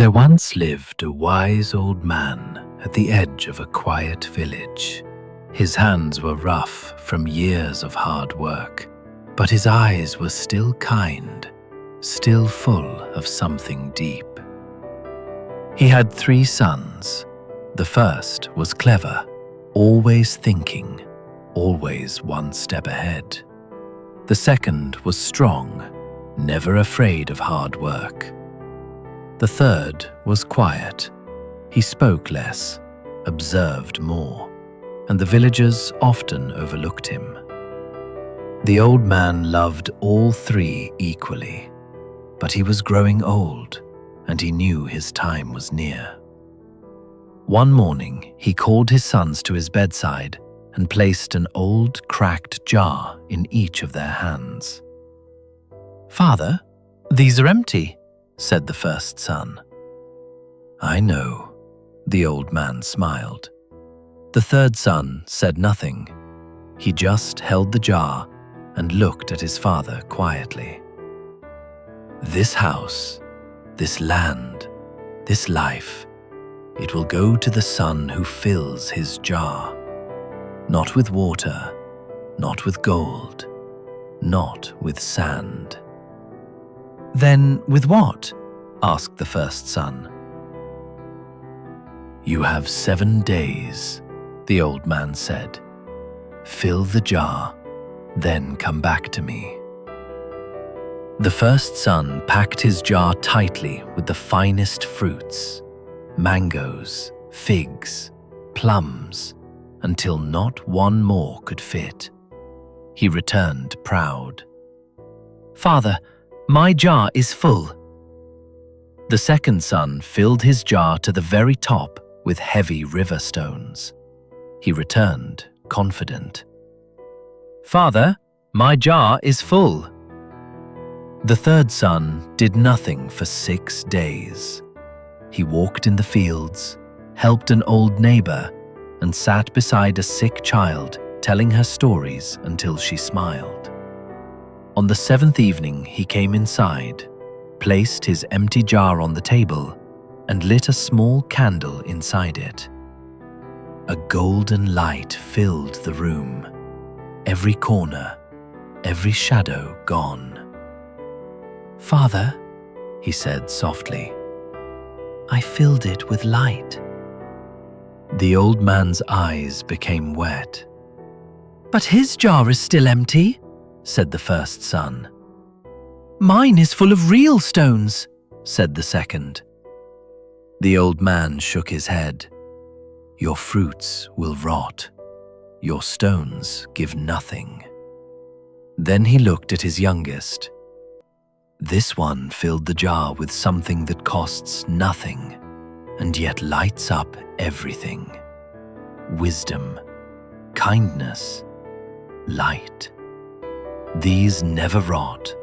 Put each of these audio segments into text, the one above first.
There once lived a wise old man at the edge of a quiet village. His hands were rough from years of hard work, but his eyes were still kind, still full of something deep. He had 3 sons. The first was clever, always thinking, always one step ahead. The second was strong, never afraid of hard work. The third was quiet. He spoke less, observed more, and the villagers often overlooked him. The old man loved all 3 equally, but he was growing old, and he knew his time was near. One morning, he called his sons to his bedside and placed an old, cracked jar in each of their hands. "Father, these are empty," said the first son. "I know," the old man smiled. The third son said nothing. He just held the jar and looked at his father quietly. "This house, this land, this life, it will go to the son who fills his jar. Not with water, not with gold, not with sand." "Then with what?" asked the first son. "You have 7 days," the old man said. "Fill the jar, then come back to me." The first son packed his jar tightly with the finest fruits, mangoes, figs, plums, until not one more could fit. He returned proud. "Father, my jar is full." The second son filled his jar to the very top with heavy river stones. He returned confident. "Father, my jar is full." The third son did nothing for 6 days. He walked in the fields, helped an old neighbor, and sat beside a sick child, telling her stories until she smiled. On the 7th evening, he came inside, placed his empty jar on the table, and lit a small candle inside it. A golden light filled the room, every corner, every shadow gone. "Father," he said softly, "I filled it with light." The old man's eyes became wet. "But his jar is still empty," said the first son. "Mine is full of real stones," said the second. The old man shook his head. "Your fruits will rot. Your stones give nothing." Then he looked at his youngest. "This one filled the jar with something that costs nothing, and yet lights up everything. Wisdom, kindness, light. These never rot,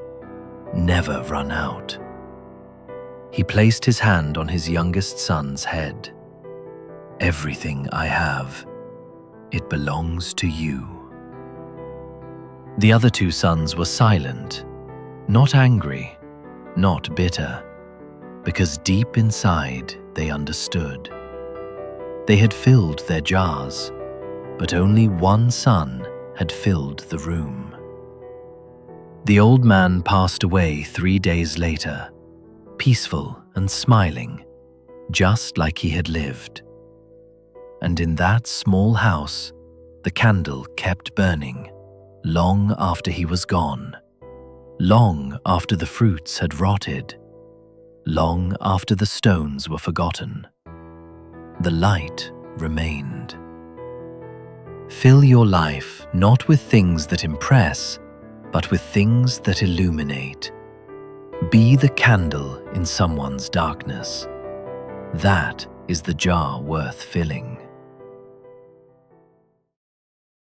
never run out." He placed his hand on his youngest son's head. "Everything I have, it belongs to you." The other 2 sons were silent, not angry, not bitter, because deep inside they understood. They had filled their jars, but only one son had filled the room. The old man passed away 3 days later, peaceful and smiling, just like he had lived. And in that small house, the candle kept burning, long after he was gone, long after the fruits had rotted, long after the stones were forgotten. The light remained. Fill your life not with things that impress, but with things that illuminate. Be the candle in someone's darkness. That is the jar worth filling.